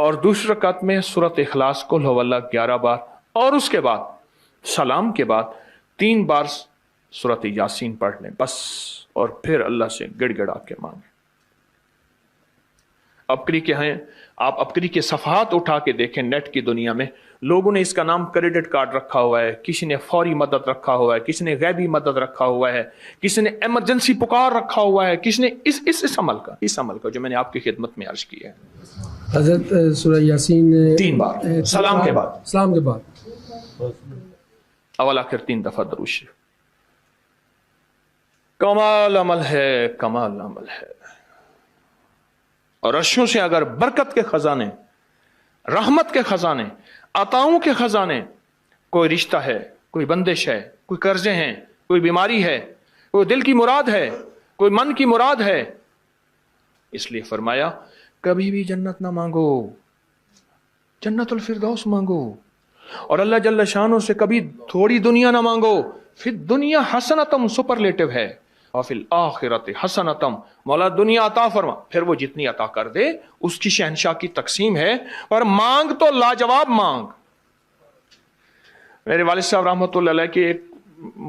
اور دوسری رکعت میں سورۃ اخلاص قل هو اللہ 11 بار، اور اس کے بعد سلام کے بعد 3 بار سورۃ یاسین پڑھ لیں بس، اور پھر اللہ سے گڑ گڑا کے مانگیں۔ ابکری کے ہیں، آپ ابکری کے صفحات اٹھا کے دیکھیں، نیٹ کی دنیا میں لوگوں نے اس کا نام کریڈٹ کارڈ رکھا ہوا ہے، کسی نے فوری مدد رکھا ہوا ہے، کسی نے غیبی مدد رکھا ہوا ہے، کسی نے ایمرجنسی پکار رکھا ہوا ہے، کسی نے اس عمل کا جو میں نے آپ کی خدمت میں عرض کیا ہے۔ حضرت سورہ یاسین 3 بار سلام کے بعد اول آخر 3 دفعہ درود شریف۔ کمال عمل ہے، کمال عمل ہے، اور عرشوں سے اگر برکت کے خزانے، رحمت کے خزانے، عطاؤں کے خزانے، کوئی رشتہ ہے، کوئی بندش ہے، کوئی قرضے ہیں، کوئی بیماری ہے، کوئی دل کی مراد ہے، کوئی من کی مراد ہے، اس لیے فرمایا کبھی بھی جنت نہ مانگو، جنت الفردوس مانگو، اور اللہ جل شانہ سے کبھی تھوڑی دنیا نہ مانگو۔ پھر دنیا حسنتم سپرلیٹو ہے، اور فی الآخرت حسنتم، مولا دنیا عطا فرما، پھر وہ جتنی عطا کر دے اس کی شہنشاہ کی تقسیم ہے، اور مانگ تو لاجواب مانگ۔ میرے والد صاحب رحمۃ اللہ علیہ کے ایک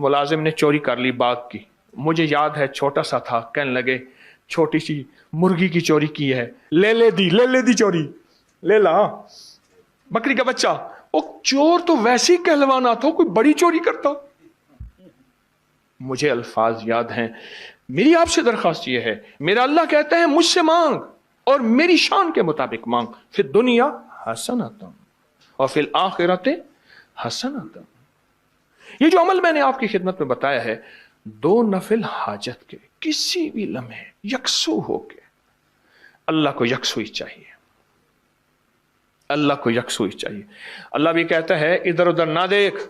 ملازم نے چوری کر لی باغ کی، مجھے یاد ہے چھوٹا سا تھا، کہنے لگے چھوٹی سی مرغی کی چوری کی ہے، لے لے دی چوری، لے لا بکری کا بچہ۔ وہ چور تو ویسی کہلوانا تھا، کوئی بڑی چوری کرتا۔ مجھے الفاظ یاد ہیں۔ میری آپ سے درخواست یہ ہے، میرا اللہ کہتے ہیں مجھ سے مانگ اور میری شان کے مطابق مانگ، پھر دنیا حسنتم اور فی الآخرت حسنتم۔ یہ جو عمل میں نے آپ کی خدمت میں بتایا ہے، 2 نفل حاجت کے کسی بھی لمحے یکسو ہو کے، اللہ کو یکسوئی چاہیے، اللہ کو یکسوئی چاہیے۔ اللہ بھی کہتا ہے ادھر ادھر نہ دیکھ،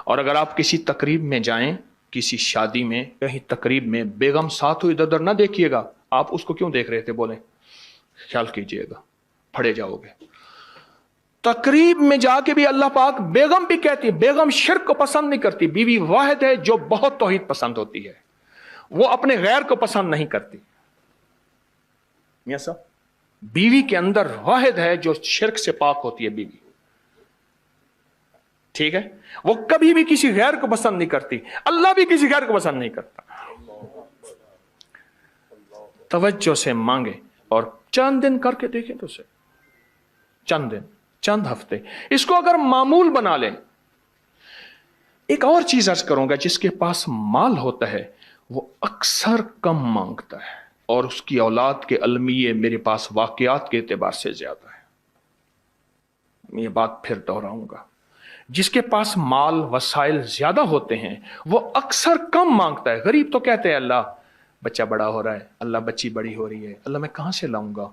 اور اگر آپ کسی تقریب میں جائیں، کسی شادی میں، کہیں تقریب میں بیگم ساتھ ہو، ادھر ادھر نہ دیکھیے گا۔ آپ اس کو کیوں دیکھ رہے تھے بولیں؟ خیال کیجئے گا، پھڑے جاؤ گے۔ تقریب میں جا کے بھی اللہ پاک بیگم بھی کہتی ہے، بیگم شرک کو پسند نہیں کرتی، بیوی واحد ہے جو بہت توحید پسند ہوتی ہے، وہ اپنے غیر کو پسند نہیں کرتی۔ میاں صاحب، بیوی کے اندر واحد ہے جو شرک سے پاک ہوتی ہے بیوی، ٹھیک ہے؟ وہ کبھی بھی کسی غیر کو پسند نہیں کرتی، اللہ بھی کسی غیر کو پسند نہیں کرتا۔ توجہ سے مانگے اور چند دن کر کے دیکھیں تو اسے، چند دن، چند ہفتے اس کو اگر معمول بنا لیں۔ ایک اور چیز عرض کروں گا، جس کے پاس مال ہوتا ہے وہ اکثر کم مانگتا ہے، اور اس کی اولاد کے المیے میرے پاس واقعات کے اعتبار سے زیادہ ہے۔ میں یہ بات پھر دہراؤں گا، جس کے پاس مال وسائل زیادہ ہوتے ہیں وہ اکثر کم مانگتا ہے۔ غریب تو کہتے ہیں اللہ بچہ بڑا ہو رہا ہے، اللہ بچی بڑی ہو رہی ہے، اللہ میں کہاں سے لاؤں گا؟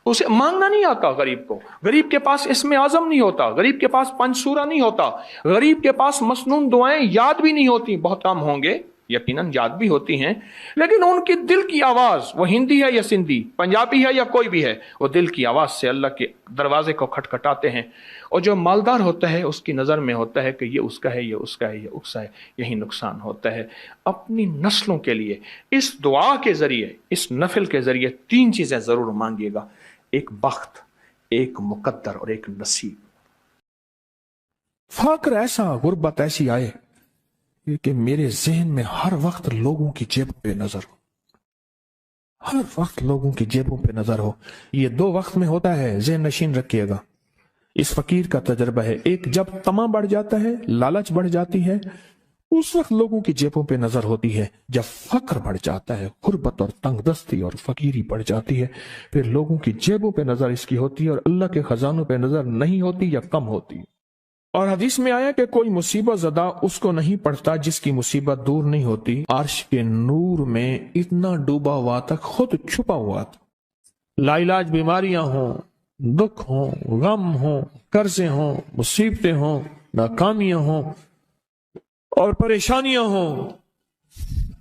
اسے مانگنا نہیں آتا غریب کو۔ غریب کے پاس اسم اعظم نہیں ہوتا، غریب کے پاس پنج سورہ نہیں ہوتا، غریب کے پاس مسنون دعائیں یاد بھی نہیں ہوتی، بہت کم ہوں گے، یقیناً یاد بھی ہوتی ہیں، لیکن ان کی دل کی آواز، وہ ہندی ہے یا سندھی، پنجابی ہے یا کوئی بھی ہے، وہ دل کی آواز سے اللہ کے دروازے کو کھٹکھٹاتے ہیں۔ اور جو مالدار ہوتا ہے اس کی نظر میں ہوتا ہے کہ یہ اس کا ہے، یہ اس کا ہے، یہ اس کا ہے، یہی نقصان ہوتا ہے۔ اپنی نسلوں کے لیے اس دعا کے ذریعے، اس نفل کے ذریعے 3 چیزیں ضرور مانگیے گا، ایک بخت، ایک مقدر اور ایک نصیب۔ فقر ایسا، غربت ایسی آئے کہ میرے ذہن میں ہر وقت لوگوں کی جیبوں پہ نظر ہو، ہر وقت لوگوں کی جیبوں پہ نظر ہو۔ یہ 2 وقت میں ہوتا ہے، ذہن نشین رکھیے گا۔ اس فقیر کا تجربہ ہے، ایک جب طمع بڑھ جاتا ہے، لالچ بڑھ جاتی ہے، اس وقت لوگوں کی جیبوں پہ نظر ہوتی ہے۔ جب فقر بڑھ جاتا ہے، غربت اور تنگ دستی اور فقیری بڑھ جاتی ہے، پھر لوگوں کی جیبوں پہ نظر اس کی ہوتی ہے اور اللہ کے خزانوں پہ نظر نہیں ہوتی یا کم ہوتی۔ اور حدیث میں آیا کہ کوئی مصیبت زدہ اس کو نہیں پڑتا جس کی مصیبت دور نہیں ہوتی۔ عرش کے نور میں اتنا ڈوبا ہوا تھا، خود چھپا ہوا تھا۔ لا علاج بیماریاں ہوں، دکھ ہوں، غم ہوں، قرضے ہوں، مصیبتیں ہوں، ناکامیاں ہوں اور پریشانیاں ہوں،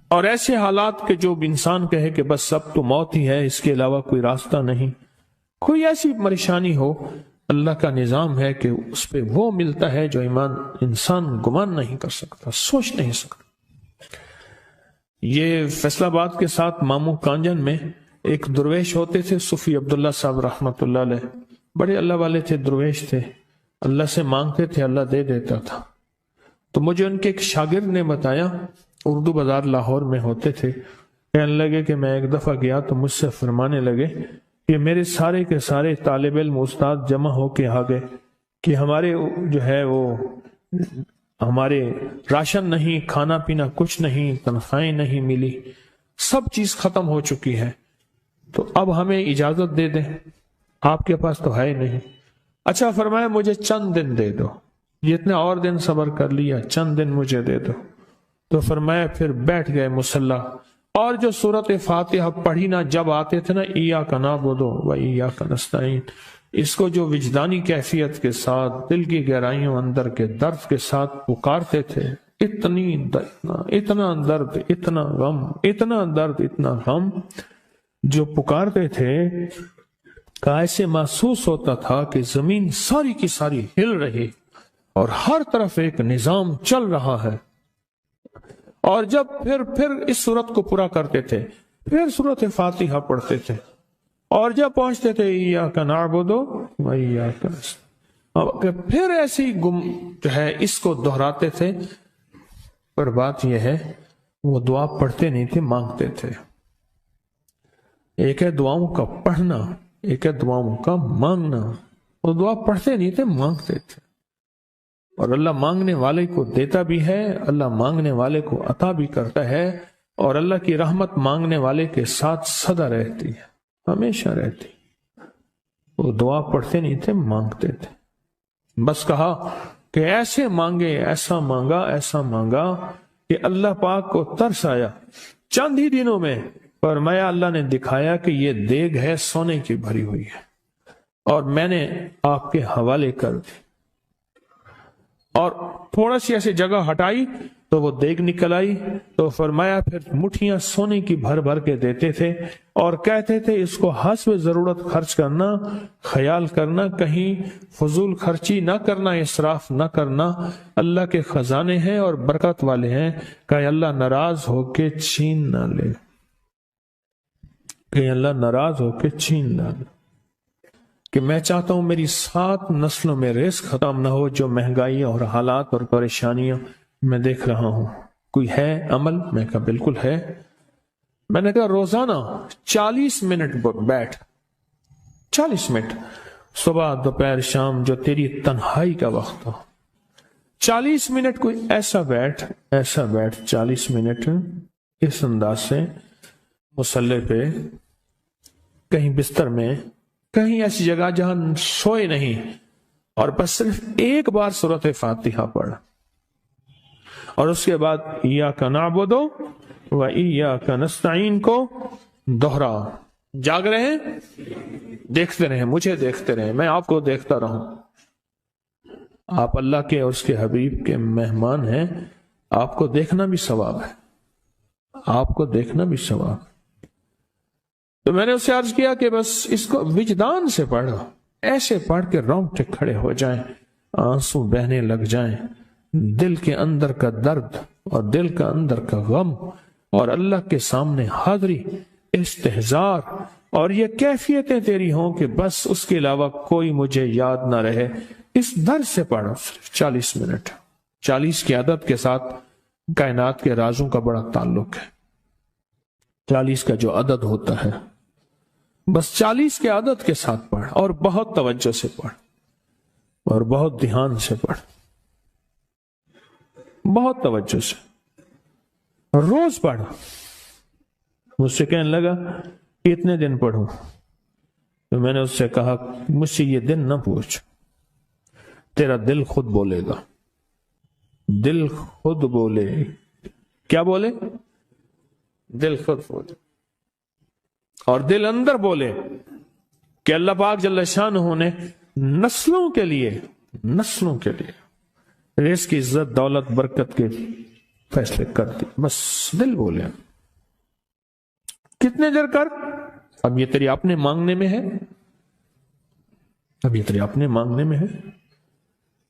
اور ایسے حالات کہ جو انسان کہے کہ بس سب تو موت ہی ہے، اس کے علاوہ کوئی راستہ نہیں۔ کوئی ایسی پریشانی ہو، اللہ کا نظام ہے کہ اس پہ وہ ملتا ہے جو انسان گمان نہیں کر سکتا، سوچ نہیں سکتا۔ یہ فیصل آباد کے ساتھ ماموں کانجن میں ایک درویش ہوتے تھے صوفی عبداللہ صاحب رحمۃ اللہ علیہ، بڑے اللہ والے تھے، درویش تھے، اللہ سے مانگتے تھے، اللہ دے دیتا تھا۔ تو مجھے ان کے ایک شاگرد نے بتایا، اردو بازار لاہور میں ہوتے تھے، کہنے لگے کہ میں ایک دفعہ گیا تو مجھ سے فرمانے لگے کہ میرے سارے کے سارے طالب علم استاد جمع ہو کے آ گئے کہ ہمارے جو ہے وہ ہمارے راشن نہیں، کھانا پینا کچھ نہیں، تنخواہیں نہیں ملی، سب چیز ختم ہو چکی ہے، تو اب ہمیں اجازت دے دیں، آپ کے پاس تو ہے نہیں۔ اچھا فرمایا مجھے چند دن دے دو، جتنے اور دن صبر کر لیا، چند دن مجھے دے دو۔ تو فرمایا پھر بیٹھ گئے مصلی، اور جو سورۃ فاتحہ پڑھی نا جب آتے تھے نا، ایاک نعبد و ایاک نستعین، اس کو جو وجدانی کیفیت کے ساتھ دل کی گہرائیوں اندر کے درد کے ساتھ پکارتے تھے، اتنا درد، اتنا غم، اتنا درد، اتنا غم جو پکارتے تھے کہ ایسے محسوس ہوتا تھا کہ زمین ساری کی ساری ہل رہی اور ہر طرف ایک نظام چل رہا ہے۔ اور جب پھر اس صورت کو پورا کرتے تھے، پھر سورۃ فاتحہ پڑھتے تھے، اور جب پہنچتے تھے ایاک نعبد و ایاک نستعین، پھر ایسی جو ہے اس کو دہراتے تھے۔ پر بات یہ ہے وہ دعا پڑھتے نہیں تھے، مانگتے تھے۔ ایک ہے دعاؤں کا پڑھنا، ایک ہے دعاؤں کا مانگنا۔ وہ دعا پڑھتے نہیں تھے، مانگتے تھے، اور اللہ مانگنے والے کو دیتا بھی ہے، اللہ مانگنے والے کو عطا بھی کرتا ہے، اور اللہ کی رحمت مانگنے والے کے ساتھ سدا رہتی ہے، ہمیشہ رہتی۔ وہ دعا پڑھتے نہیں تھے، مانگتے تھے۔ بس کہا کہ ایسے مانگے، ایسا مانگا، ایسا مانگا کہ اللہ پاک کو ترس آیا۔ چند ہی دنوں میں فرمایا اللہ نے دکھایا کہ یہ دیگ ہے، سونے کی بھری ہوئی ہے، اور میں نے آپ کے حوالے کر دی۔ اور تھوڑا سی ایسی جگہ ہٹائی تو وہ دیگ نکل آئی، تو فرمایا پھر مٹھیاں سونے کی بھر بھر کے دیتے تھے، اور کہتے تھے اس کو حسب ضرورت خرچ کرنا، خیال کرنا، کہیں فضول خرچی نہ کرنا، اسراف نہ کرنا، اللہ کے خزانے ہیں اور برکت والے ہیں، کہ اللہ ناراض ہو کے چھین نہ لے، کہ اللہ ناراض ہو کے چھین نہ لے۔ کہ میں چاہتا ہوں میری 7 نسلوں میں رزق ختم نہ ہو، جو مہنگائی اور حالات اور پریشانیاں میں دیکھ رہا ہوں۔ کوئی ہے عمل؟ میں کہا بالکل ہے۔ میں نے کہا روزانہ 40 منٹ بیٹھ، 40 منٹ، صبح دوپہر شام، جو تیری تنہائی کا وقت ہو، 40 منٹ کوئی ایسا بیٹھ 40 منٹ اس انداز سے مصلی پہ، کہیں بستر میں، کہیں ایسی جگہ جہاں سوئے نہیں، اور بس صرف ایک بار سورۃ فاتحہ پڑھ، اور اس کے بعد ایاک نعبد و ایاک نستعین کو دوہرا۔ جاگ رہے ہیں، دیکھتے رہیں، مجھے دیکھتے رہیں، میں آپ کو دیکھتا رہوں۔ آپ اللہ کے اور اس کے حبیب کے مہمان ہیں، آپ کو دیکھنا بھی ثواب ہے، آپ کو دیکھنا بھی ثواب ہے۔ تو میں نے اس سے عرض کیا کہ بس اس کو وجدان سے پڑھو، ایسے پڑھ کے رونگٹے کھڑے ہو جائیں، آنسو بہنے لگ جائیں، دل کے اندر کا درد اور دل کا اندر کا غم، اور اللہ کے سامنے حاضری، استحضار، اور یہ کیفیتیں تیری ہوں کہ بس اس کے علاوہ کوئی مجھے یاد نہ رہے۔ اس درد سے پڑھو صرف 40 منٹ۔ 40 کی عدد کے ساتھ کائنات کے رازوں کا بڑا تعلق ہے۔ 40 کا جو عدد ہوتا ہے، بس 40 کے عدد کے ساتھ پڑھ، اور بہت توجہ سے پڑھ، اور بہت دھیان سے پڑھ، بہت توجہ سے، روز پڑھ۔ مجھ سے کہنے لگا کتنے دن پڑھوں؟ تو میں نے اس سے کہا مجھ سے یہ دن نہ پوچھ، تیرا دل خود بولے گا، دل خود بولے۔ کیا بولے؟ دل خود بولے، اور دل اندر بولے کہ اللہ پاک جل شانہ نے نسلوں کے لیے رزق کی عزت، دولت، برکت کے فیصلے کر دی۔ بس دل بولے۔ کتنے دیر کر؟ اب یہ تیری اپنے مانگنے میں ہے، اب یہ تیری اپنے مانگنے میں ہے۔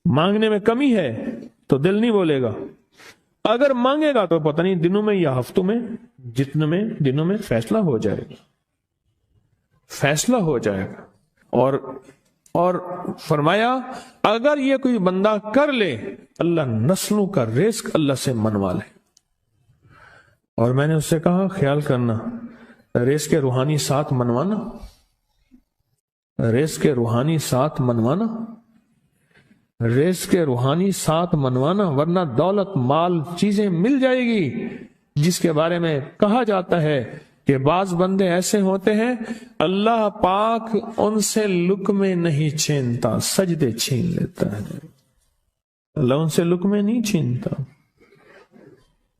مانگنے میں کمی ہے تو دل نہیں بولے گا، اگر مانگے گا تو پتہ نہیں دنوں میں یا ہفتوں میں، جتنے میں دنوں میں فیصلہ ہو جائے گا۔ فیصلہ ہو جائے گا۔ اور فرمایا اگر یہ کوئی بندہ کر لے، اللہ نسلوں کا رزق اللہ سے منوا لے۔ اور میں نے اس سے کہا خیال کرنا، رزق کے روحانی ساتھ منوانا، رزق کے روحانی ساتھ منوانا، رزق کے روحانی ساتھ منوانا، ورنہ دولت مال چیزیں مل جائے گی جس کے بارے میں کہا جاتا ہے کہ بعض بندے ایسے ہوتے ہیں اللہ پاک ان سے لقمے نہیں چھینتا، سجدے چھین لیتا ہے۔ اللہ ان سے لقمے نہیں چھینتا،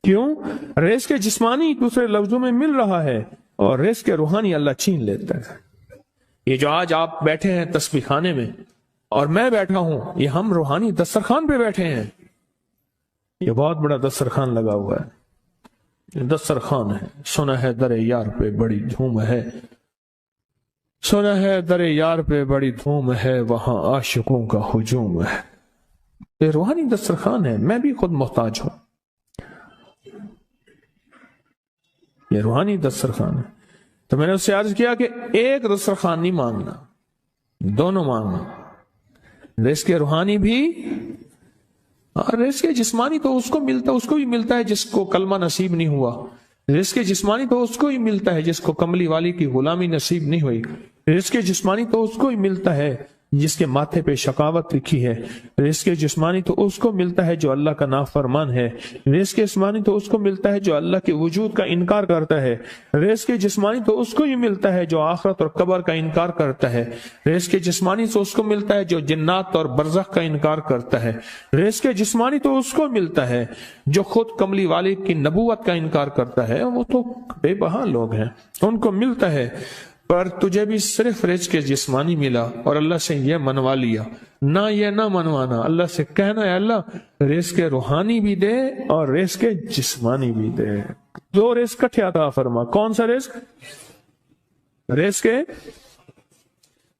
کیوں؟ رزق کے جسمانی دوسرے لفظوں میں مل رہا ہے، اور رزق کے روحانی اللہ چھین لیتا ہے۔ یہ جو آج آپ بیٹھے ہیں تسبیح خانے میں اور میں بیٹھا ہوں، یہ ہم روحانی دسترخوان پہ بیٹھے ہیں۔ یہ بہت بڑا دسترخوان لگا ہوا ہے، دسترخوان ہے۔ سنا ہے در یار پہ بڑی دھوم ہے، سنا ہے در یار پہ بڑی دھوم ہے، وہاں عاشقوں کا ہجوم ہے۔ یہ روحانی دسترخوان ہے، میں بھی خود محتاج ہوں۔ یہ روحانی دسترخوان ہے۔ تو میں نے اس سے عرض کیا کہ ایک دسترخوان نہیں مانگنا، دونوں مانگنا، رزق روحانی بھی اور رزق جسمانی تو اس کو بھی ملتا ہے جس کو کلمہ نصیب نہیں ہوا، رزق جسمانی تو اس کو ہی ملتا ہے جس کو کملی والی کی غلامی نصیب نہیں ہوئی، رزق جسمانی تو اس کو ہی ملتا ہے جس کے ماتھے پہ شقاوت لکھی ہے، رزق جسمانی تو اس کو ملتا ہے جو اللہ کا نافرمان ہے، رزق جسمانی تو اس کو ملتا ہے جو اللہ کے وجود کا انکار کرتا ہے، رزق جسمانی تو اس کو ہی ملتا ہے جو آخرت اور قبر کا انکار کرتا ہے، رزق جسمانی تو اس کو ملتا ہے جو جنات اور برزخ کا انکار کرتا ہے، رزق جسمانی تو اس کو ملتا ہے جو خود کملی والد کی نبوت کا انکار کرتا ہے۔ وہ تو بے بہا لوگ ہیں، ان کو ملتا ہے، پر تجھے بھی صرف رزق جسمانی ملا اور اللہ سے یہ منوا لیا، نہ یہ نہ منوانا، اللہ سے کہنا ہے اللہ رزق روحانی بھی دے اور رزق جسمانی بھی دے، دو رزق کٹھے عطا فرما۔ کون سا رزق؟ رزق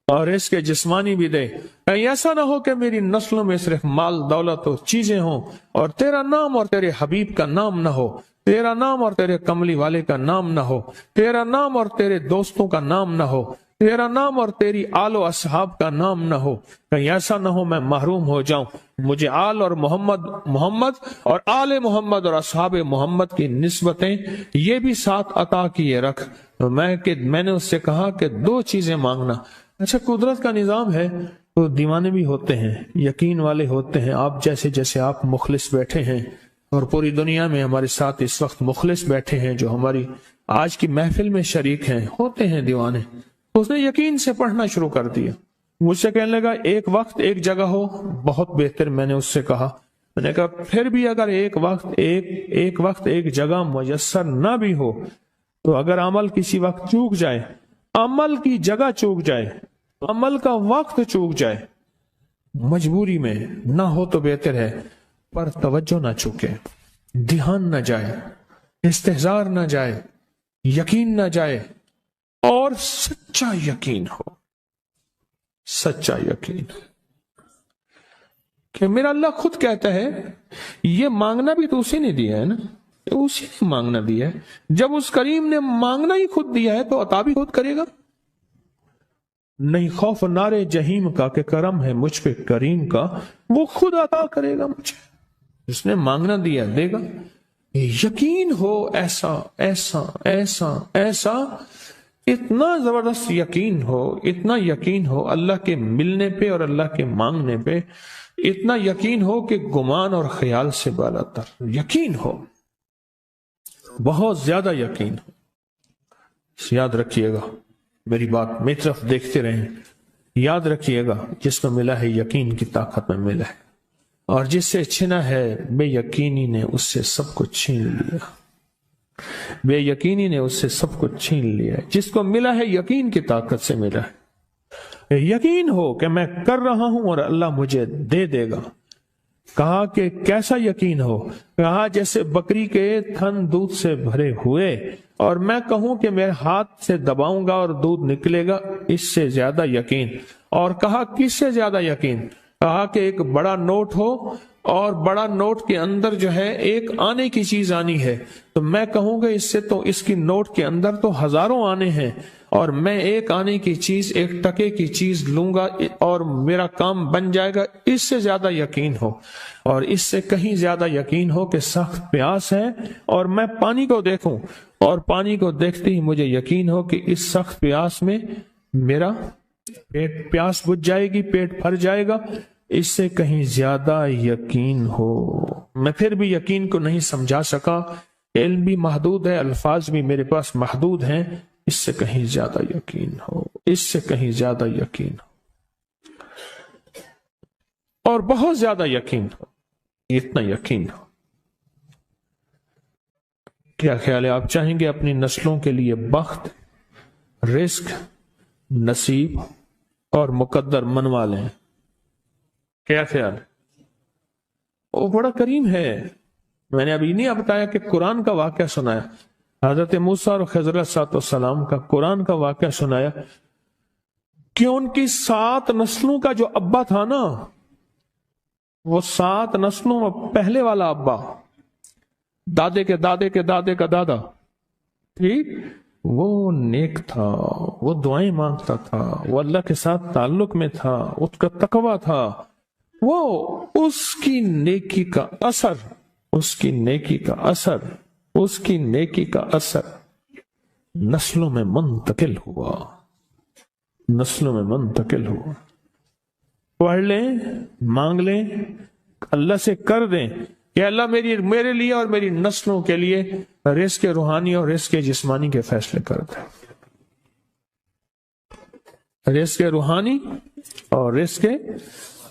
اور رزق جسمانی بھی دے۔ ایسا نہ ہو کہ میری نسلوں میں صرف مال دولت و چیزیں ہوں اور تیرا نام اور تیرے حبیب کا نام نہ ہو، تیرا نام اور تیرے کملی والے کا نام نہ ہو، تیرا نام اور تیرے دوستوں کا نام نہ ہو، تیرا نام اور تیری آل و اصحاب کا نام نہ ہو، کہیں ایسا نہ ہو میں محروم ہو جاؤں۔ مجھے آل اور محمد اور آل محمد اور اصحاب محمد کی نسبتیں یہ بھی ساتھ عطا کیے رکھ۔ میں نے اس سے کہا کہ دو چیزیں مانگنا۔ اچھا، قدرت کا نظام ہے تو دیوانے بھی ہوتے ہیں، یقین والے ہوتے ہیں، آپ جیسے آپ مخلص بیٹھے ہیں، اور پوری دنیا میں ہمارے ساتھ اس وقت مخلص بیٹھے ہیں جو ہماری آج کی محفل میں شریک ہیں، ہوتے ہیں دیوانے۔ اس نے یقین سے پڑھنا شروع کر دیا، مجھ سے کہنے لگا ایک وقت ایک جگہ ہو بہت بہتر۔ میں نے اس سے کہا، میں نے کہا پھر بھی اگر ایک وقت ایک جگہ میسر نہ بھی ہو تو اگر عمل کسی وقت چوک جائے، عمل کی جگہ چوک جائے، عمل کا وقت چوک جائے، مجبوری میں نہ ہو تو بہتر ہے، پر توجہ نہ چوکے، دھیان نہ جائے، استحضار نہ جائے، یقین نہ جائے، اور سچا یقین ہو، سچا یقین کہ میرا اللہ خود کہتا ہے یہ مانگنا بھی تو اسی نے دیا ہے نا، اسی نے مانگنا دیا ہے۔ جب اس کریم نے مانگنا ہی خود دیا ہے تو عطا بھی خود کرے گا۔ نہیں خوف نارے جہیم کا کہ کرم ہے مجھ پہ کریم کا، وہ خود عطا کرے گا مجھے، اس نے مانگنا دیا دے گا۔ یقین ہو ایسا ایسا ایسا ایسا، اتنا زبردست یقین ہو، اتنا یقین ہو اللہ کے ملنے پہ اور اللہ کے مانگنے پہ، اتنا یقین ہو کہ گمان اور خیال سے بالا تر یقین ہو، بہت زیادہ یقین ہو۔ یاد رکھیے گا میری بات، میری طرف دیکھتے رہیں، یاد رکھیے گا جس کو ملا ہے یقین کی طاقت میں ملا ہے، اور جس سے چھنا ہے بے یقینی نے اس سے سب کچھ چھین لیا، بے یقینی نے اس سے سب کچھ چھین لیا۔ جس کو ملا ہے یقین کی طاقت سے ملا ہے، یقین ہو کہ میں کر رہا ہوں اور اللہ مجھے دے دے گا۔ کہا کہ کیسا یقین ہو؟ کہا جیسے بکری کے تھن دودھ سے بھرے ہوئے اور میں کہوں کہ میرے ہاتھ سے دباؤں گا اور دودھ نکلے گا، اس سے زیادہ یقین۔ اور کہا کس سے زیادہ یقین؟ کہا کہ ایک بڑا نوٹ ہو اور بڑا نوٹ کے اندر جو ہے ایک آنے کی چیز آنی ہے، تو میں کہوں گا اس سے تو اس کی نوٹ کے اندر تو ہزاروں آنے ہیں، اور میں ایک آنے کی چیز، ایک ٹکے کی چیز لوں گا اور میرا کام بن جائے گا، اس سے زیادہ یقین ہو، اور اس سے کہیں زیادہ یقین ہو کہ سخت پیاس ہے اور میں پانی کو دیکھوں اور پانی کو دیکھتے ہی مجھے یقین ہو کہ اس سخت پیاس میں میرا پیاس بجھ جائے گی، پیٹ بھر جائے گا، اس سے کہیں زیادہ یقین ہو۔ میں پھر بھی یقین کو نہیں سمجھا سکا، علم بھی محدود ہے، الفاظ بھی میرے پاس محدود ہیں، اس سے کہیں زیادہ یقین ہو، اس سے کہیں زیادہ یقین ہو، اور بہت زیادہ یقین ہو، اتنا یقین ہو۔ کیا خیال ہے؟ آپ چاہیں گے اپنی نسلوں کے لیے بخت، رزق، نصیب اور مقدر منوا لیں؟ کیا خیال؟ وہ بڑا کریم ہے۔ میں نے ابھی نہیں بتایا کہ قرآن کا واقعہ سنایا، حضرت موسیٰ اور خضر علیہ السلام کا قرآن کا واقعہ سنایا کہ ان کی 7 نسلوں کا جو ابا تھا نا، وہ 7 نسلوں میں پہلے والا ابا، دادے کے دادے کے دادے کا دادا، ٹھیک، وہ نیک تھا، وہ دعائیں مانگتا تھا، وہ اللہ کے ساتھ تعلق میں تھا، اس کا تقوی تھا، وہ اس کی نیکی کا اثر، اس کی نیکی کا اثر، اس کی نیکی کا اثر نسلوں میں منتقل ہوا، نسلوں میں منتقل ہوا۔ پڑھ لیں، مانگ لیں، اللہ سے کر دیں کہ اللہ میرے لیے اور میری نسلوں کے لیے رزق روحانی اور رزق جسمانی کے فیصلے کر دیں، رزق روحانی اور رزق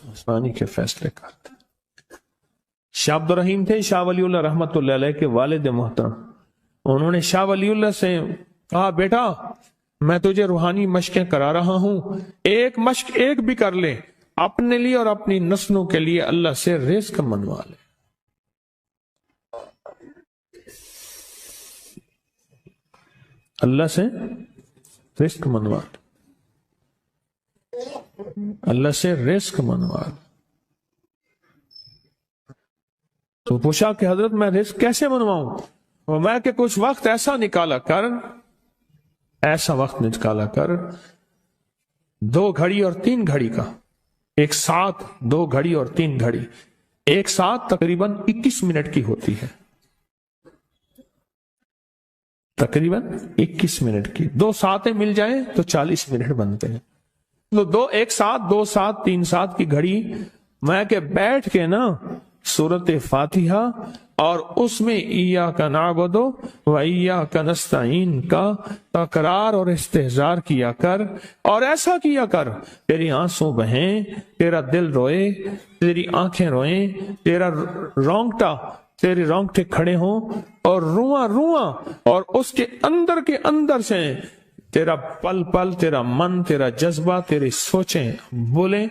جسمانی کے فیصلے کر دیں۔ شاہ عبد الرحیم تھے شاہ ولی اللہ رحمت اللہ علیہ کے والد محترم، انہوں نے شاہ ولی اللہ سے کہا بیٹا میں تجھے روحانی مشقیں کرا رہا ہوں، ایک مشق ایک بھی کر لے، اپنے لیے اور اپنی نسلوں کے لیے اللہ سے رزق منوا لے۔ اللہ سے رزق منوا لے، اللہ سے رزق منوا لے۔ تو پوچھا کہ حضرت میں رزق کیسے منواؤں؟ اور میں کہ کچھ وقت ایسا نکالا کر، ایسا وقت نکالا کر 2 گھڑی اور 3 گھڑی کا، ایک ساتھ 2 گھڑی اور 3 گھڑی، ایک ساتھ تقریباً 21 منٹ کی ہوتی ہے، تقریباً 21 منٹ کی، 2 ساتیں مل جائیں تو 40 منٹ بنتے ہیں، تو ایک ساتھ 2 ساتھ 3 ساتھ کی گھڑی میں کہ بیٹھ کے نا سورت فاتحہ اور اس میں ایاک نعبد و ایاک نستعین کا تکرار اور استحضار کیا کر، اور ایسا کیا کر تیری آنسوں بہیں، تیرا دل روئے، تیری آنکھیں روئیں، تیرا تیرے رونگٹے کھڑے ہوں اور رواں رواں، اور اس کے اندر سے تیرا پل پل، تیرا من، تیرا جذبہ، تیری سوچیں بولیں،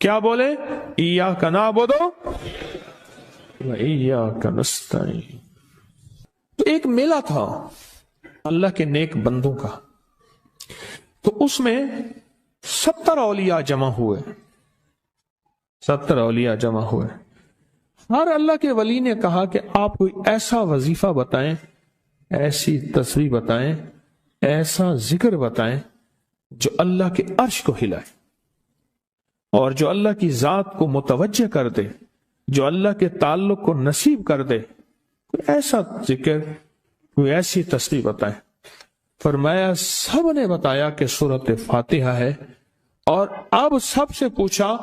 کیا بولے؟ ایاک نعبد و ایاک نستعین۔ تو ایک میلہ تھا اللہ کے نیک بندوں کا، تو اس میں 70 اولیاء جمع ہوئے، 70 اولیاء جمع ہوئے۔ ہر اللہ کے ولی نے کہا کہ آپ کوئی ایسا وظیفہ بتائیں، ایسی تسبیح بتائیں، ایسا ذکر بتائیں جو اللہ کے عرش کو ہلائے اور جو اللہ کی ذات کو متوجہ کر دے، جو اللہ کے تعلق کو نصیب کر دے، کوئی ایسا ذکر، کوئی ایسی تسبیح بتائیں۔ فرمایا سب نے بتایا کہ سورت فاتحہ ہے، اور اب سب سے پوچھا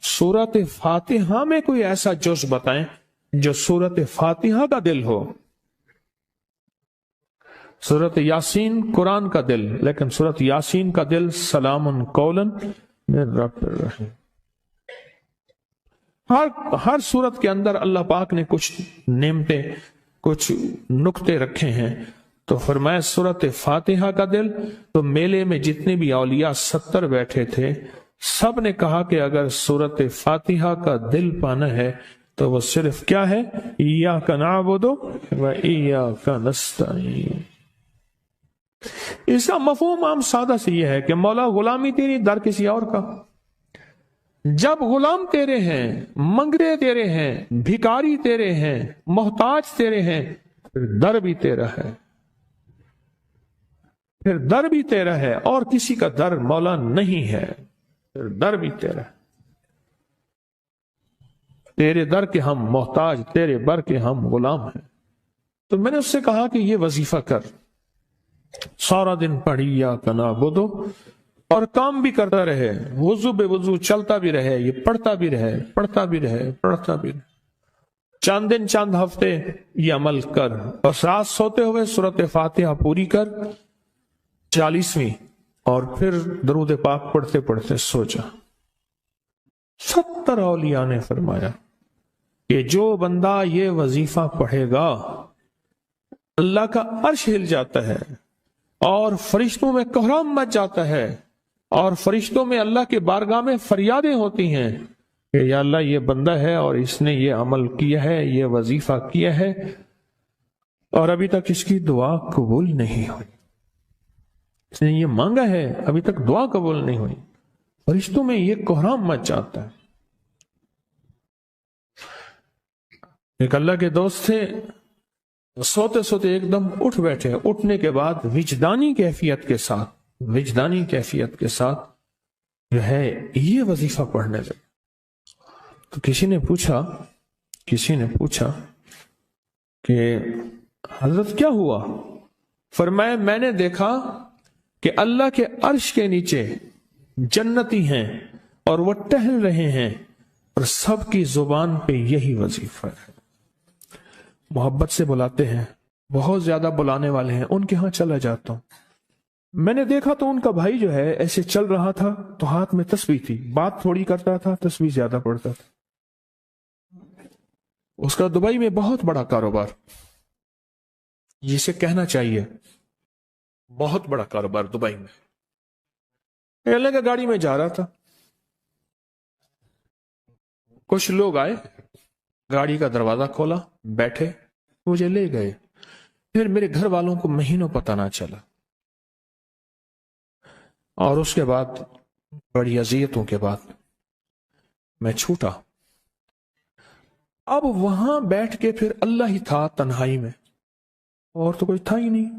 سورت فاتحہ میں کوئی ایسا جز بتائیں جو سورت فاتحہ کا دل ہو۔ سورت یاسین قرآن کا دل، لیکن سورت یاسین کا دل سلام قولا من رب الرحیم۔ ہر سورت کے اندر اللہ پاک نے کچھ نعمتیں، کچھ نقطے رکھے ہیں، تو فرمایا سورت فاتحہ کا دل۔ تو میلے میں جتنے بھی اولیاء 70 بیٹھے تھے، سب نے کہا کہ اگر سورت فاتحہ کا دل پانا ہے تو وہ صرف کیا ہے؟ ایاک نعبد و ایاک نستعین۔ اس کا مفہوم عام سادہ سے یہ ہے کہ مولا غلامی تیری، در کسی اور کا۔ جب غلام تیرے ہیں، منگتے تیرے ہیں، بھکاری تیرے ہیں، محتاج تیرے ہیں، پھر در بھی تیرا ہے، پھر در بھی تیرا ہے اور کسی کا در مولا نہیں ہے، پھر در بھی تیرا ہے، تیرے در کے ہم محتاج، تیرے بر کے ہم غلام ہیں۔ تو میں نے اس سے کہا کہ یہ وظیفہ کر، سارا دن پڑھی یا کنا بدو، اور کام بھی کرتا رہے، وضو بے وضو چلتا بھی رہے، یہ پڑھتا بھی رہے، پڑھتا بھی رہے، پڑھتا بھی رہے، چاند دن چاند ہفتے یہ عمل کر، اور رات سوتے ہوئے سورۃ فاتحہ پوری کر 40ویں، اور پھر درود پاک پڑھتے پڑھتے سو جا۔ 70 اولیاء نے فرمایا کہ جو بندہ یہ وظیفہ پڑھے گا اللہ کا عرش ہل جاتا ہے، اور فرشتوں میں کوہرام مچ جاتا ہے، اور فرشتوں میں اللہ کے بارگاہ میں فریادیں ہوتی ہیں کہ یا اللہ یہ بندہ ہے اور اس نے یہ عمل کیا ہے، یہ وظیفہ کیا ہے، اور ابھی تک اس کی دعا قبول نہیں ہوئی، اس نے یہ مانگا ہے ابھی تک دعا قبول نہیں ہوئی، فرشتوں میں یہ کوہرام مچ جاتا ہے۔ ایک اللہ کے دوست تھے، سوتے سوتے ایک دم اٹھ بیٹھے، اٹھنے کے بعد وجدانی کیفیت کے ساتھ جو ہے یہ وظیفہ پڑھنے لگے۔ تو کسی نے پوچھا کہ حضرت کیا ہوا؟ فرمایا میں نے دیکھا کہ اللہ کے عرش کے نیچے جنتی ہیں اور وہ ٹہل رہے ہیں، اور سب کی زبان پہ یہی وظیفہ ہے۔ محبت سے بلاتے ہیں، بہت زیادہ بلانے والے ہیں، ان کے ہاں چلا جاتا ہوں، میں نے دیکھا تو ان کا بھائی جو ہے ایسے چل رہا تھا تو ہاتھ میں تسبیح تھی، بات تھوڑی کرتا تھا، تسبیح زیادہ پڑھتا تھا۔ اس کا دبئی میں بہت بڑا کاروبار، جسے کہنا چاہیے بہت بڑا کاروبار دبئی میں۔ اللہ کا گاڑی میں جا رہا تھا، کچھ لوگ آئے، گاڑی کا دروازہ کھولا، بیٹھے، مجھے لے گئے، پھر میرے گھر والوں کو مہینوں پتہ نہ چلا، اور اس کے بعد بڑی اذیتوں کے بعد میں چھوٹا۔ اب وہاں بیٹھ کے پھر اللہ ہی تھا تنہائی میں، اور تو کوئی تھا ہی نہیں۔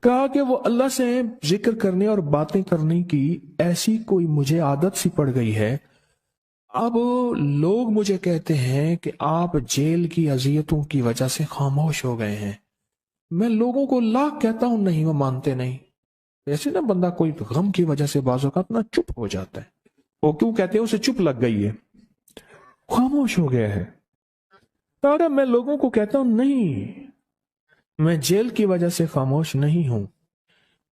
کہا کہ وہ اللہ سے ذکر کرنے اور باتیں کرنے کی ایسی کوئی مجھے عادت سی پڑ گئی ہے، اب لوگ مجھے کہتے ہیں کہ آپ جیل کی اذیتوں کی وجہ سے خاموش ہو گئے ہیں، میں لوگوں کو لاکھ کہتا ہوں، نہیں وہ مانتے نہیں۔ ایسے نا بندہ کوئی غم کی وجہ سے بعض اوقات نا چپ ہو جاتا ہے، وہ کیوں کہتے ہیں؟ اسے چپ لگ گئی ہے، خاموش ہو گیا ہے۔ تارا میں لوگوں کو کہتا ہوں نہیں، میں جیل کی وجہ سے خاموش نہیں ہوں،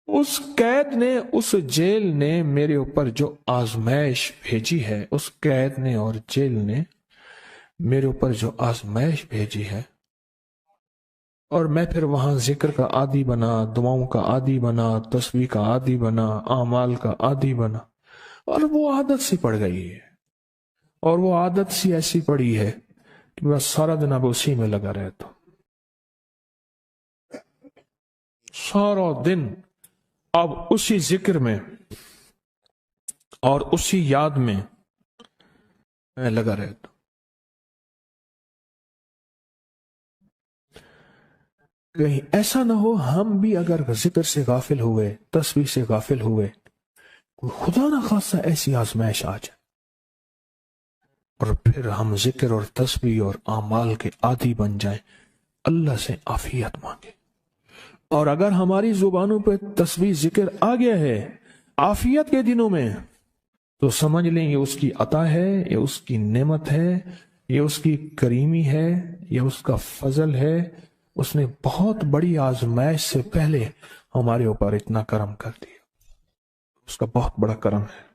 اس قید نے، اس جیل نے میرے اوپر جو آزمائش بھیجی ہے، اس قید نے اور جیل نے میرے اوپر جو آزمائش بھیجی ہے، اور میں پھر وہاں ذکر کا عادی بنا، دعاؤں کا عادی بنا، تسبیح کا عادی بنا، اعمال کا عادی بنا، اور وہ عادت سی پڑ گئی ہے، اور وہ عادت سی ایسی پڑی ہے کہ بس سارا دن اب اسی میں لگا رہتا ہوں، سارا دن اب اسی ذکر میں اور اسی یاد میں لگا رہتا ہوں۔ کہیں ایسا نہ ہو ہم بھی اگر ذکر سے غافل ہوئے، تسبیح سے غافل ہوئے، کوئی خدا نہ خاصا ایسی آزمائش آ جائے، اور پھر ہم ذکر اور تسبیح اور اعمال کے عادی بن جائیں، اللہ سے عافیت مانگے۔ اور اگر ہماری زبانوں پہ تسبیح ذکر آ گیا ہے عافیت کے دنوں میں، تو سمجھ لیں یہ اس کی عطا ہے، یہ اس کی نعمت ہے، یہ اس کی کریمی ہے، یہ اس کا فضل ہے، اس نے بہت بڑی آزمائش سے پہلے ہمارے اوپر اتنا کرم کر دیا، اس کا بہت بڑا کرم ہے۔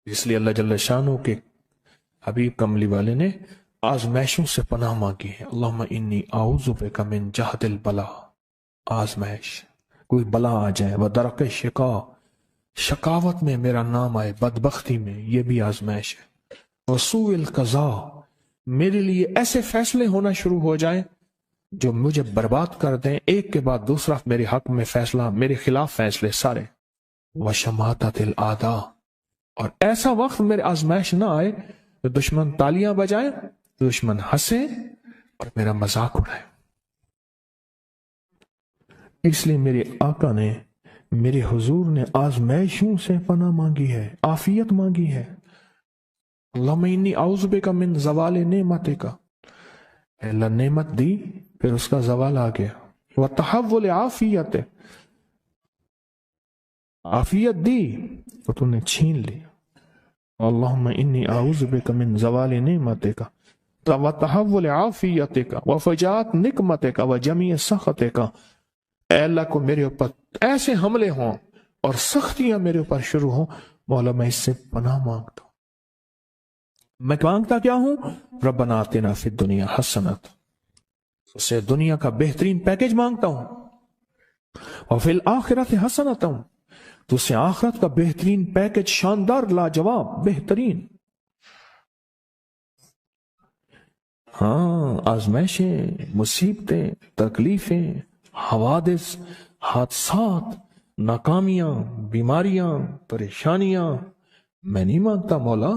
اس لیے اللہ جل شانہ کے حبیب کملی والے نے آزمائشوں سے پناہ مانگی ہے، اللہم انی اعوذ بک من جہد البلاء، آزمائش، کوئی بلا آ جائے، ودرک شقاء، شقاوت میں میرا نام آئے، بدبختی میں، یہ بھی آزمائش ہے، وسوء القضاء، میرے لیے ایسے فیصلے ہونا شروع ہو جائیں جو مجھے برباد کر دیں، ایک کے بعد دوسرا میرے حق میں فیصلہ، میرے خلاف فیصلے سارے، وشماتت الاعداء، اور ایسا وقت میرے آزمائش نہ آئے تو دشمن تالیاں بجائیں، دشمن ہنسے، اور میرا مذاق اڑائے. اس لیے میرے آقا نے، میرے حضور نے آزمائشوں سے پناہ مانگی ہے، عافیت مانگی ہے. اللہم انی اعوذ بک من زوال نعمتک. اللہ نعمت دی پھر اس کا زوال آ گیا. وتحول عافیت، عافیت دی تو تم نے چھین لی. اللہم انی اعوذ بک من زوال نعمتک وتحول عافیتک وفجاءت نقمتک وجمیع سخطک. اے اللہ کو میرے اوپر ایسے حملے ہوں اور سختیاں میرے اوپر شروع ہوں، مولا میں اس سے پناہ مانگتا ہوں. میں مانگتا کیا ہوں؟ ربنا آتنا فی الدنیا حسنت، اسے دنیا کا بہترین پیکج مانگتا ہوں. اور فی الآخرت حسنت، تو اسے آخرت کا بہترین پیکج، شاندار، لاجواب، بہترین. ہاں، آزمائشیں، مصیبتیں، تکلیفیں، حوادث، حادثات، ناکامیاں، بیماریاں، پریشانیاں میں نہیں مانگتا مولا.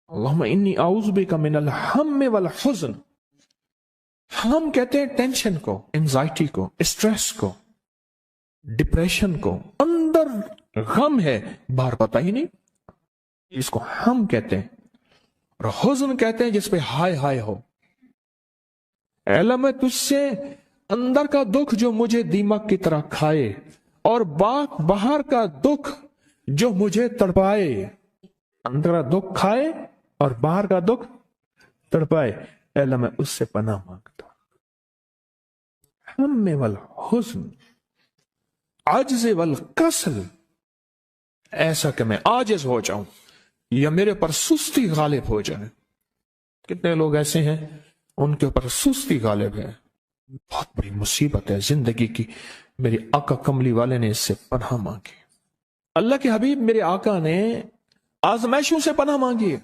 اللہم انی اعوذ بک من الہم والحزن. ہم کہتے ہیں ٹینشن کو، انزائٹی کو، اسٹریس کو، ڈپریشن کو. اندر غم ہے، باہر پتہ ہی نہیں، اس کو ہم کہتے ہیں. اور حزن کہتے ہیں جس پہ ہائے ہائے ہو. اے اللہ میں تجھ سے اندر کا دکھ جو مجھے دیمک کی طرح کھائے، اور باہر کا دکھ جو مجھے تڑپائے. اندر کا دکھ کھائے اور باہر کا دکھ تڑپائے، اے اللہ میں اس سے پناہ مانگتا ہوں. ہم والحزن، عجز والکسل، ایسا کہ میں عاجز ہو جاؤں یا میرے پر سستی غالب ہو جائے. کتنے لوگ ایسے ہیں ان کے اوپر سستی غالب ہے. بہت بڑی مصیبت ہے زندگی کی. میرے آقا کملی والے نے اس سے پناہ مانگی. اللہ کے حبیب میرے آقا نے آزمائشوں سے پناہ مانگی.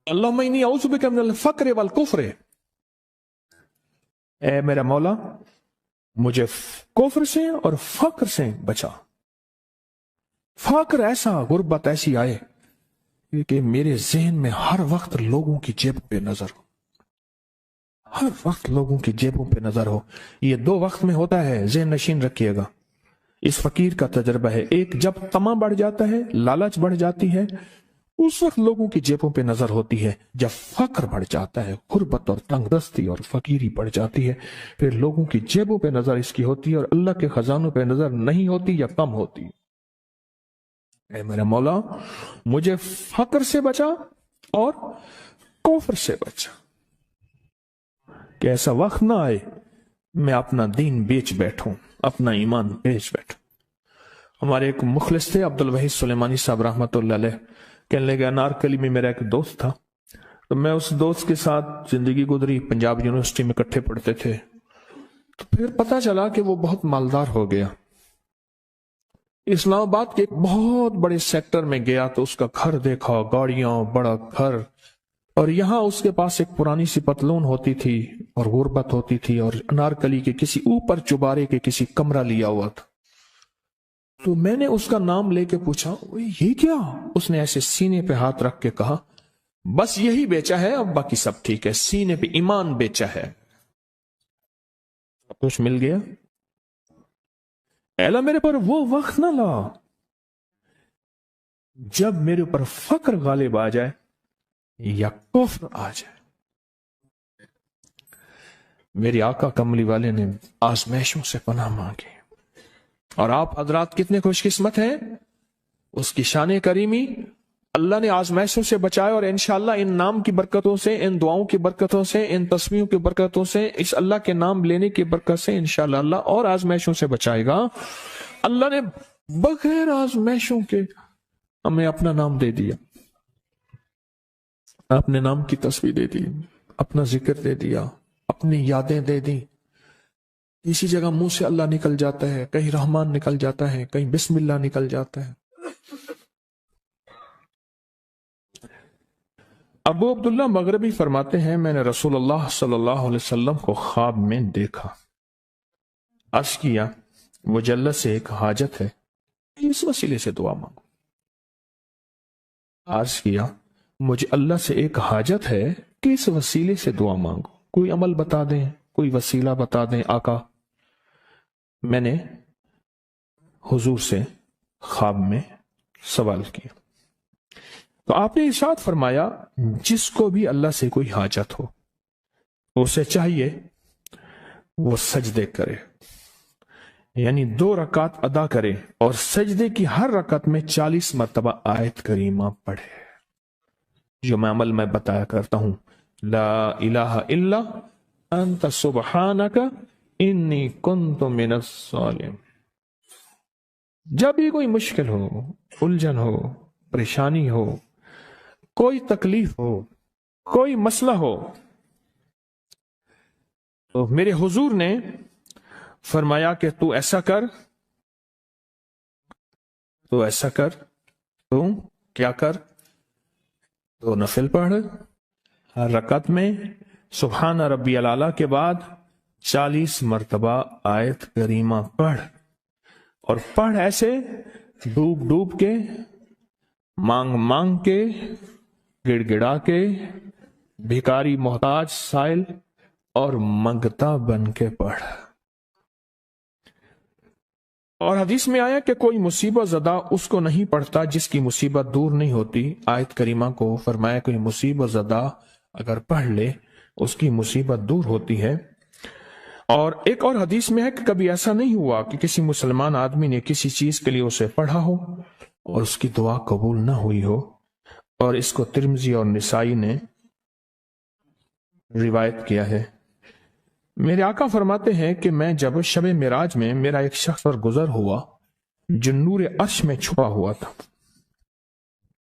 اللہم انی اعوذ بک من الفقر والکفر. اے میرا مولا مجھے کفر سے اور فقر سے بچا. فقر ایسا، غربت ایسی آئے کہ میرے ذہن میں ہر وقت لوگوں کی جیب پہ نظر ہو. ہر وقت لوگوں کی جیبوں پہ نظر ہو. یہ دو وقت میں ہوتا ہے، ذہن نشین رکھیے گا. اس فقیر کا تجربہ ہے. ایک جب طمع بڑھ جاتا ہے، لالچ بڑھ جاتی ہے، اس وقت لوگوں کی جیبوں پہ نظر ہوتی ہے. جب فقر بڑھ جاتا ہے، غربت اور تنگ دستی اور فقیری بڑھ جاتی ہے، پھر لوگوں کی جیبوں پہ نظر اس کی ہوتی ہے اور اللہ کے خزانوں پہ نظر نہیں ہوتی یا کم ہوتی. اے میرا مولا مجھے فقر سے بچا اور کفر سے بچا، کہ ایسا وقت نہ آئے میں اپنا دین بیچ بیٹھوں، اپنا ایمان بیچ بیٹھوں. ہمارے ایک مخلص تھے عبد الوحید سلیمانی صاحب رحمۃ اللہ علیہ. کہنے لگے انارکلی میں میرا ایک دوست تھا، تو میں اس دوست کے ساتھ زندگی گزری. پنجاب یونیورسٹی میں اکٹھے پڑھتے تھے. تو پھر پتا چلا کہ وہ بہت مالدار ہو گیا. اسلام آباد کے ایک بہت بڑے سیکٹر میں گیا تو اس کا گھر دیکھا، گاڑیاں، بڑا گھر. اور یہاں اس کے پاس ایک پرانی سی پتلون ہوتی تھی اور غربت ہوتی تھی، اور انارکلی کے کسی اوپر چبارے کے کسی کمرہ لیا ہوا تھا. تو میں نے اس کا نام لے کے پوچھا یہ کیا؟ اس نے ایسے سینے پہ ہاتھ رکھ کے کہا بس یہی بیچا ہے، اب باقی سب ٹھیک ہے. سینے پہ ایمان بیچا ہے، سب کچھ مل گیا. اے اللہ میرے پر وہ وقت نہ لا جب میرے اوپر فقر غالب آ جائے یا کفر آ جائے. میرے آقا کملی والے نے آزمائشوں سے پناہ مانگی. اور آپ حضرات کتنے خوش قسمت ہیں، اس کی شان کریمی اللہ نے آزمائشوں سے بچائے. اور انشاءاللہ ان نام کی برکتوں سے، ان دعاؤں کی برکتوں سے، ان تسبیحوں کی برکتوں سے، اس اللہ کے نام لینے کی برکت سے انشاءاللہ اللہ اور آزمائشوں سے بچائے گا. اللہ نے بغیر آزمائشوں کے ہمیں اپنا نام دے دیا، اپنے نام کی تسبیح دے دی، اپنا ذکر دے دیا، اپنی یادیں دے دی. اسی جگہ منہ سے اللہ نکل جاتا ہے، کہیں رحمان نکل جاتا ہے، کہیں بسم اللہ نکل جاتا ہے. ابو عبداللہ مغربی فرماتے ہیں میں نے رسول اللہ صلی اللہ علیہ وسلم کو خواب میں دیکھا. عرض کیا مجلد سے ایک حاجت ہے، اس وسیلے سے دعا مانگو. عرض کیا مجھے اللہ سے ایک حاجت ہے کہ اس وسیلے سے دعا مانگو، کوئی عمل بتا دیں، کوئی وسیلہ بتا دیں آقا۔ میں نے حضور سے خواب میں سوال کیا تو آپ نے ارشاد فرمایا جس کو بھی اللہ سے کوئی حاجت ہو اسے چاہیے وہ سجدے کرے، یعنی 2 رکعت ادا کرے اور سجدے کی ہر رکعت میں 40 مرتبہ آیت کریمہ پڑھے، جو میں عمل میں بتایا کرتا ہوں، لا الہ الا انت سبحانک انی کنت من الظالمین۔ جب بھی کوئی مشکل ہو، الجھن ہو، پریشانی ہو، کوئی تکلیف ہو، کوئی مسئلہ ہو، تو میرے حضور نے فرمایا کہ تو ایسا کر، تو ایسا کر، تو کیا کر، تو نفل پڑھ، ہر رکعت میں سبحان ربی الاعلیٰ کے بعد 40 مرتبہ آیت کریمہ پڑھ، اور پڑھ ایسے ڈوب ڈوب کے، مانگ مانگ کے، گڑ گڑا کے، بھکاری محتاج سائل اور منگتا بن کے پڑھ۔ اور حدیث میں آیا کہ کوئی مصیبت زدہ اس کو نہیں پڑھتا جس کی مصیبت دور نہیں ہوتی۔ آیت کریمہ کو فرمایا کوئی مصیبت زدہ اگر پڑھ لے اس کی مصیبت دور ہوتی ہے۔ اور ایک اور حدیث میں ہے کہ کبھی ایسا نہیں ہوا کہ کسی مسلمان آدمی نے کسی چیز کے لیے اسے پڑھا ہو اور اس کی دعا قبول نہ ہوئی ہو، اور اس کو ترمذی اور نسائی نے روایت کیا ہے۔ میرے آقا فرماتے ہیں کہ میں جب شب معراج میں میرا ایک شخص پر گزر ہوا جو نور عرش میں چھپا ہوا تھا،